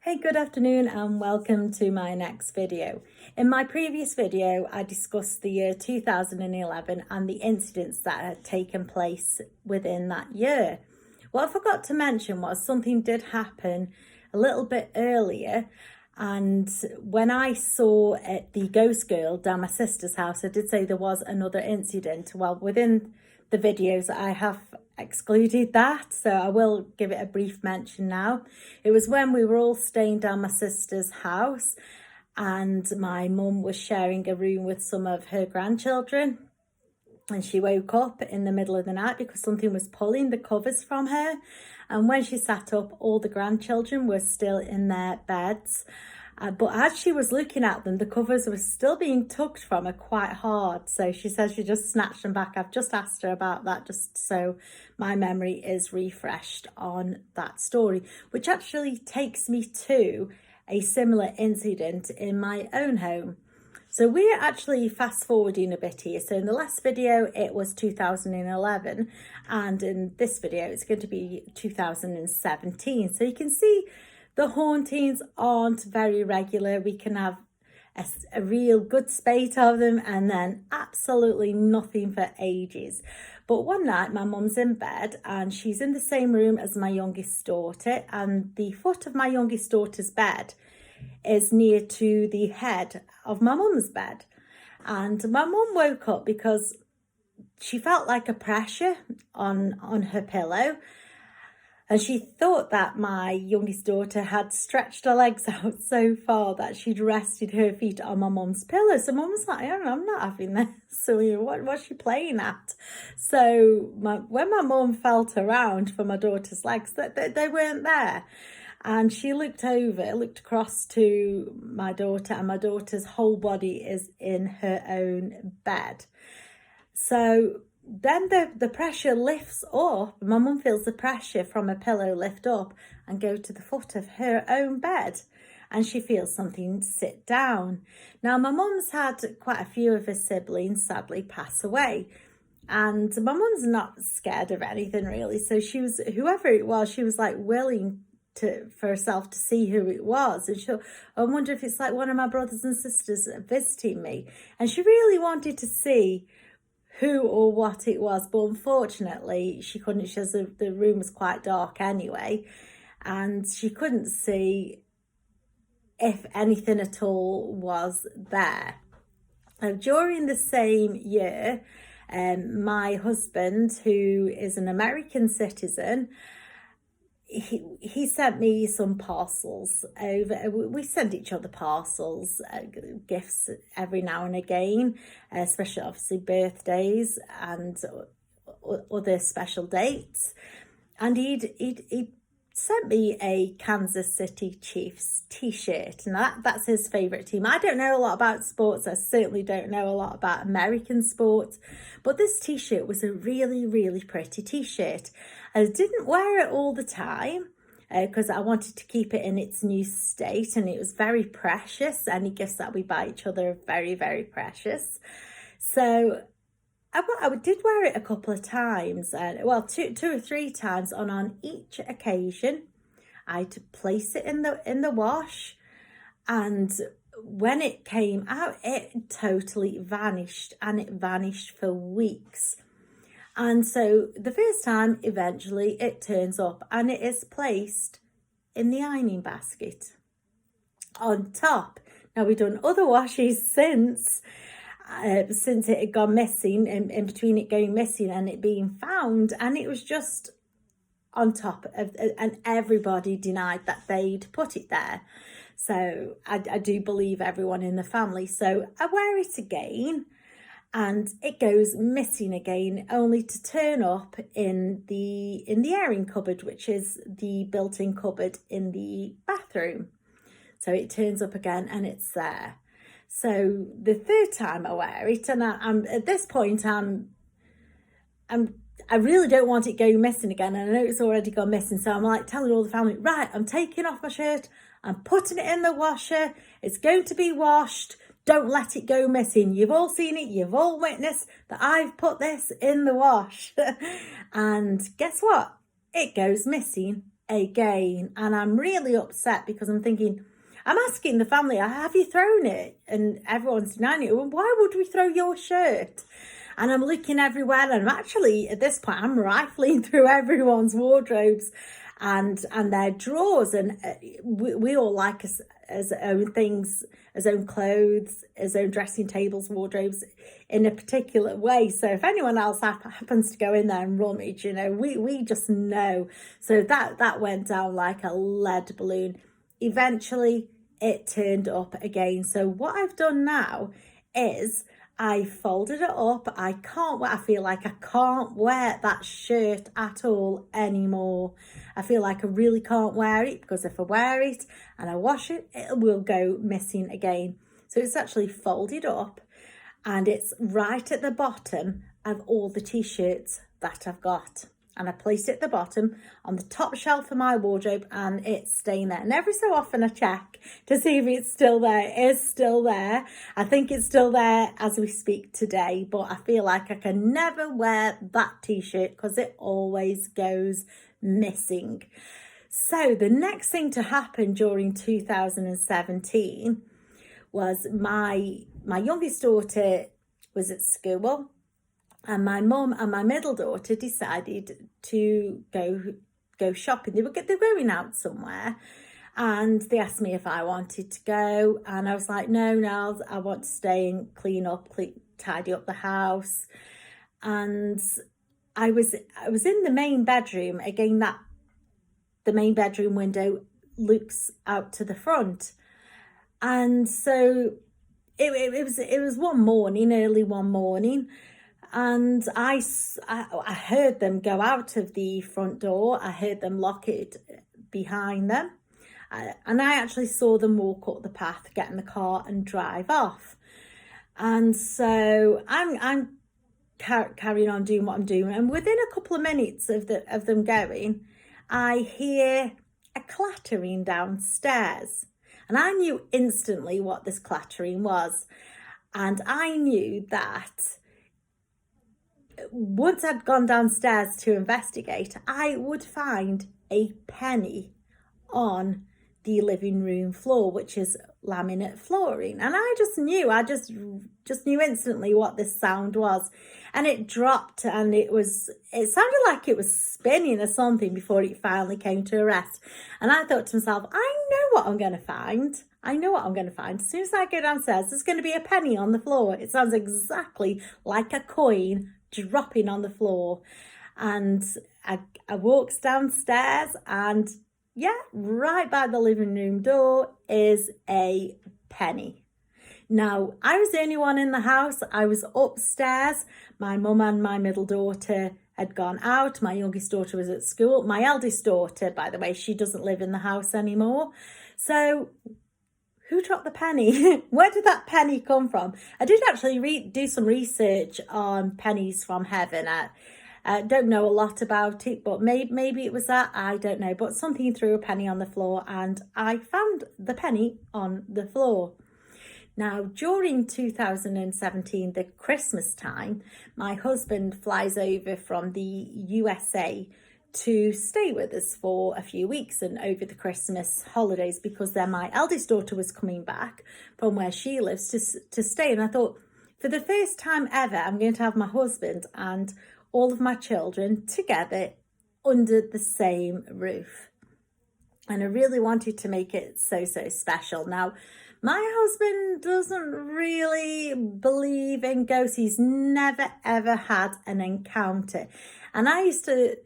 Hey, good afternoon and welcome to my next video. In my previous video, I discussed the year 2011 and the incidents that had taken place within that year. What I forgot to mention was something did happen a little bit earlier, and when I saw the ghost girl down my sister's house, I did say there was another incident. Well, within the videos I have excluded that, so I will give it a brief mention now. It was when we were all staying down my sister's house and my mum was sharing a room with some of her grandchildren, and she woke up in the middle of the night because something was pulling the covers from her, and when she sat up, all the grandchildren were still in their beds. But as she was looking at them, the covers were still being tugged from her quite hard. So she says she just snatched them back. I've just asked her about that just so my memory is refreshed on that story, which actually takes me to a similar incident in my own home. So we're actually fast forwarding a bit here. So in the last video, it was 2011. And in this video, it's going to be 2017. So you can see the hauntings aren't very regular. We can have a real good spate of them and then absolutely nothing for ages. But one night my mum's in bed and she's in the same room as my youngest daughter, and the foot of my youngest daughter's bed is near to the head of my mum's bed. And my mum woke up because she felt like a pressure on her pillow. And she thought that my youngest daughter had stretched her legs out so far that she'd rested her feet on my mum's pillow. So mum was like, I'm not having this. So what's she playing at? So when my mum felt around for my daughter's legs, they weren't there. And she looked across to my daughter, and my daughter's whole body is in her own bed. So then the pressure lifts up. My mum feels the pressure from her pillow lift up and go to the foot of her own bed, and she feels something sit down. Now, my mum's had quite a few of her siblings sadly pass away, and my mum's not scared of anything really. So she was, whoever it was, she was like willing for herself to see who it was, and I wonder if it's like one of my brothers and sisters visiting me, and she really wanted to see who or what it was, but unfortunately she couldn't. She says the room was quite dark anyway, and she couldn't see if anything at all was there. Now, during the same year, my husband, who is an American citizen, he sent me some parcels over. We send each other parcels, gifts every now and again, especially obviously birthdays and other special dates. And he'd sent me a Kansas City Chiefs t-shirt, and that's his favourite team. I don't know a lot about sports. I certainly don't know a lot about American sports, but this t-shirt was a really, really pretty t-shirt. I didn't wear it all the time because I wanted to keep it in its new state, and it was very precious. Any gifts that we buy each other are very, very precious. So I did wear it a couple of times, well, two or three times, and on each occasion I'd place it in the wash, and when it came out, it totally vanished, and it vanished for weeks. And so the first time, eventually it turns up and it is placed in the ironing basket on top. Now, we've done other washes since it had gone missing, in between it going missing and it being found, and it was just on top of, and everybody denied that they'd put it there. So I do believe everyone in the family. So I wear it again and it goes missing again, only to turn up in the airing cupboard, which is the built-in cupboard in the bathroom. So it turns up again and it's there. So the third time I wear it, and I'm at this point, I really don't want it going missing again, and I know it's already gone missing. So I'm like telling all the family, right, I'm taking off my shirt, I'm putting it in the washer, it's going to be washed. Don't let it go missing. You've all seen it. You've all witnessed that I've put this in the wash. And guess what? It goes missing again. And I'm really upset because I'm thinking, I'm asking the family, have you thrown it? And everyone's denying it. Well, why would we throw your shirt? And I'm looking everywhere, and I'm actually, at this point, I'm rifling through everyone's wardrobes and their drawers. And we all like as own things, as own clothes, as own dressing tables, wardrobes in a particular way. So if anyone else happens to go in there and rummage, you know, we just know. So that went down like a lead balloon. Eventually it turned up again. So what I've done now is I folded it up. I feel like I can't wear that shirt at all anymore. I feel like I really can't wear it, because if I wear it and I wash it, it will go missing again. So it's actually folded up, and it's right at the bottom of all the t-shirts that I've got. And I placed it at the bottom on the top shelf of my wardrobe, and it's staying there. And every so often I check to see if it's still there. It is still there. I think it's still there as we speak today, but I feel like I can never wear that t-shirt because it always goes missing. So the next thing to happen during 2017 was my youngest daughter was at school, and my mum and my middle daughter decided to go shopping. They were going out somewhere, and they asked me if I wanted to go, and I was like, no, I want to stay and tidy up the house. And I was in the main bedroom again. The main bedroom window looks out to the front, and so it was one morning, early one morning. And I heard them go out of the front door. I heard them lock it behind them. And I actually saw them walk up the path, get in the car and drive off. And so I'm carrying on doing what I'm doing. And within a couple of minutes of them going, I hear a clattering downstairs. And I knew instantly what this clattering was. And I knew that once I'd gone downstairs to investigate, I would find a penny on the living room floor, which is laminate flooring. And I just knew instantly what this sound was. And it dropped, and it sounded like it was spinning or something before it finally came to a rest. And I thought to myself, I know what I'm going to find. As soon as I go downstairs, there's going to be a penny on the floor. It sounds exactly like a coin dropping on the floor. And I walked downstairs, and right by the living room door is a penny. Now, I was the only one in the house. I was upstairs. My mum and my middle daughter had gone out. My youngest daughter was at school. My eldest daughter, by the way, she doesn't live in the house anymore. So who dropped the penny? Where did that penny come from? I did actually do some research on pennies from heaven. I don't know a lot about it, but maybe it was that. I don't know. But something threw a penny on the floor, and I found the penny on the floor. Now, during 2017, the Christmas time, my husband flies over from the USA to stay with us for a few weeks and over the Christmas holidays, because then my eldest daughter was coming back from where she lives to stay. And I thought, for the first time ever, I'm going to have my husband and all of my children together under the same roof. And I really wanted to make it so special. Now, my husband doesn't really believe in ghosts. He's never, ever had an encounter. And I used to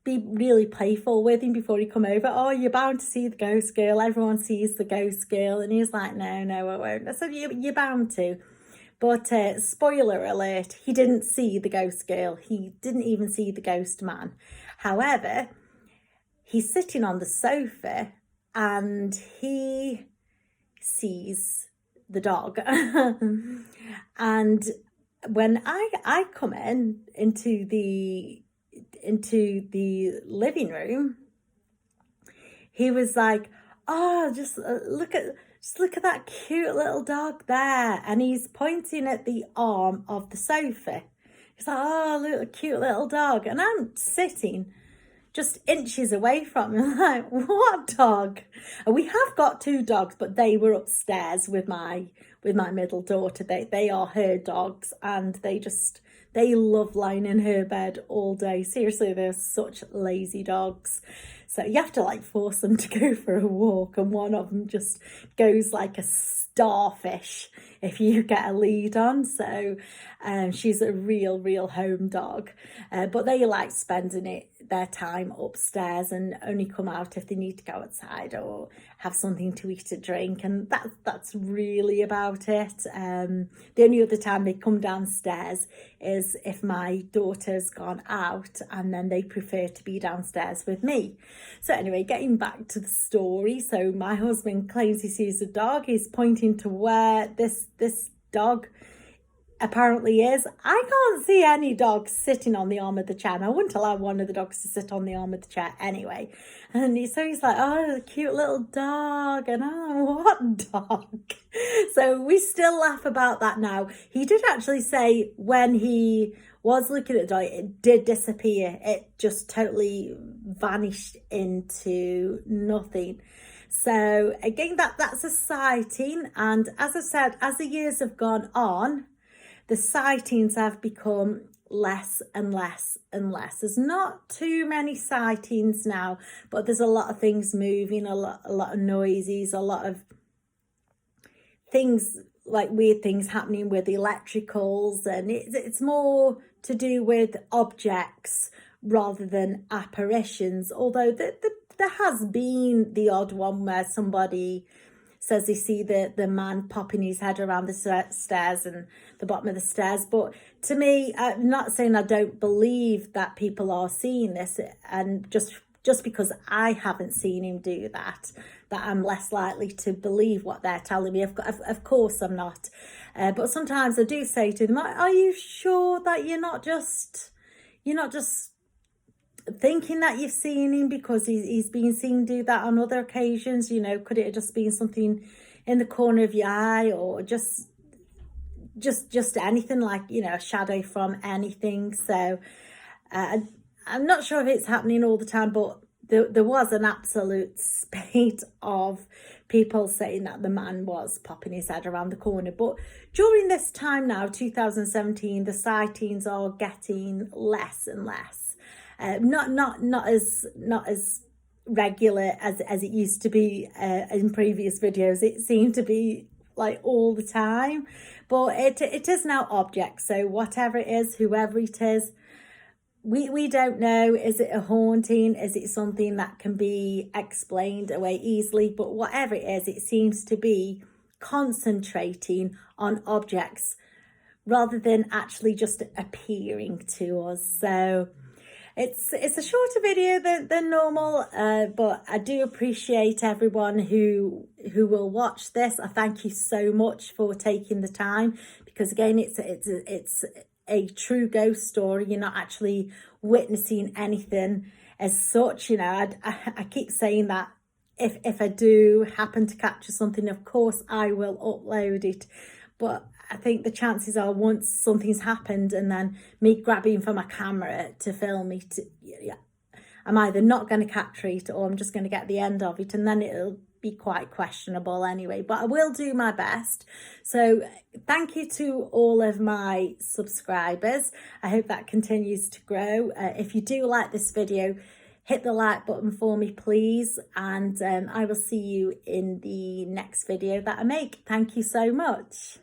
be really playful with him before he come over. Oh, you're bound to see the ghost girl. Everyone sees the ghost girl. And he was like, no, I won't. I said, you're bound to. But spoiler alert, he didn't see the ghost girl. He didn't even see the ghost man. However, he's sitting on the sofa and he sees the dog. And when I come into the living room, he was like, oh, just look at that cute little dog there. And he's pointing at the arm of the sofa. He's like, oh, cute little dog. And I'm sitting just inches away from me. I'm like, what dog? And we have got 2 dogs, but they were upstairs with my middle daughter. They are her dogs, and they love lying in her bed all day. Seriously, they're such lazy dogs. So you have to like force them to go for a walk, and one of them just goes like a starfish if you get a lead on. So she's a real home dog, but they like spending their time upstairs and only come out if they need to go outside or have something to eat or drink, and that's really about it. The only other time they come downstairs is if my daughter's gone out, and then they prefer to be downstairs with me. So anyway, getting back to the story, so my husband claims he sees a dog. He's pointing to where this dog apparently is. I can't see any dogs sitting on the arm of the chair, and I wouldn't allow one of the dogs to sit on the arm of the chair anyway. And he's like, oh, the cute little dog, and what dog? So we still laugh about that now. He did actually say when he was looking at the dog, it did disappear. It just totally vanished into nothing. So again, that's a sighting, and as I said, as the years have gone on, the sightings have become less and less and less. There's not too many sightings now, but there's a lot of things moving, a lot of noises, a lot of things, like weird things happening with electricals, and it's more to do with objects rather than apparitions. Although there has been the odd one where somebody says they see the man popping his head around the stairs and the bottom of the stairs. But to me, I'm not saying I don't believe that people are seeing this, and just because I haven't seen him do that I'm less likely to believe what they're telling me. Of course I'm not. But sometimes I do say to them, are you sure that you're not just thinking that you've seen him, because he's been seen do that on other occasions? Could it have just been something in the corner of your eye, or just anything, like a shadow from anything? So I'm not sure if it's happening all the time, but there was an absolute spate of people saying that the man was popping his head around the corner. But during this time now, 2017, the sightings are getting less and less. Not as regular as it used to be in previous videos. It seemed to be like all the time, but it is now objects. So whatever it is, whoever it is, we don't know. Is it a haunting? Is it something that can be explained away easily? But whatever it is, it seems to be concentrating on objects rather than actually just appearing to us. So it's a shorter video than normal, but I do appreciate everyone who will watch this. I thank you so much for taking the time, because again, it's a true ghost story. You're not actually witnessing anything as such. I keep saying that if I do happen to capture something, of course I will upload it, but I think the chances are, once something's happened and then me grabbing for my camera to film it, I'm either not going to capture it, or I'm just going to get the end of it, and then it'll be quite questionable anyway. But I will do my best. So thank you to all of my subscribers. I hope that continues to grow. If you do like this video, hit the like button for me, please, and I will see you in the next video that I make. Thank you so much.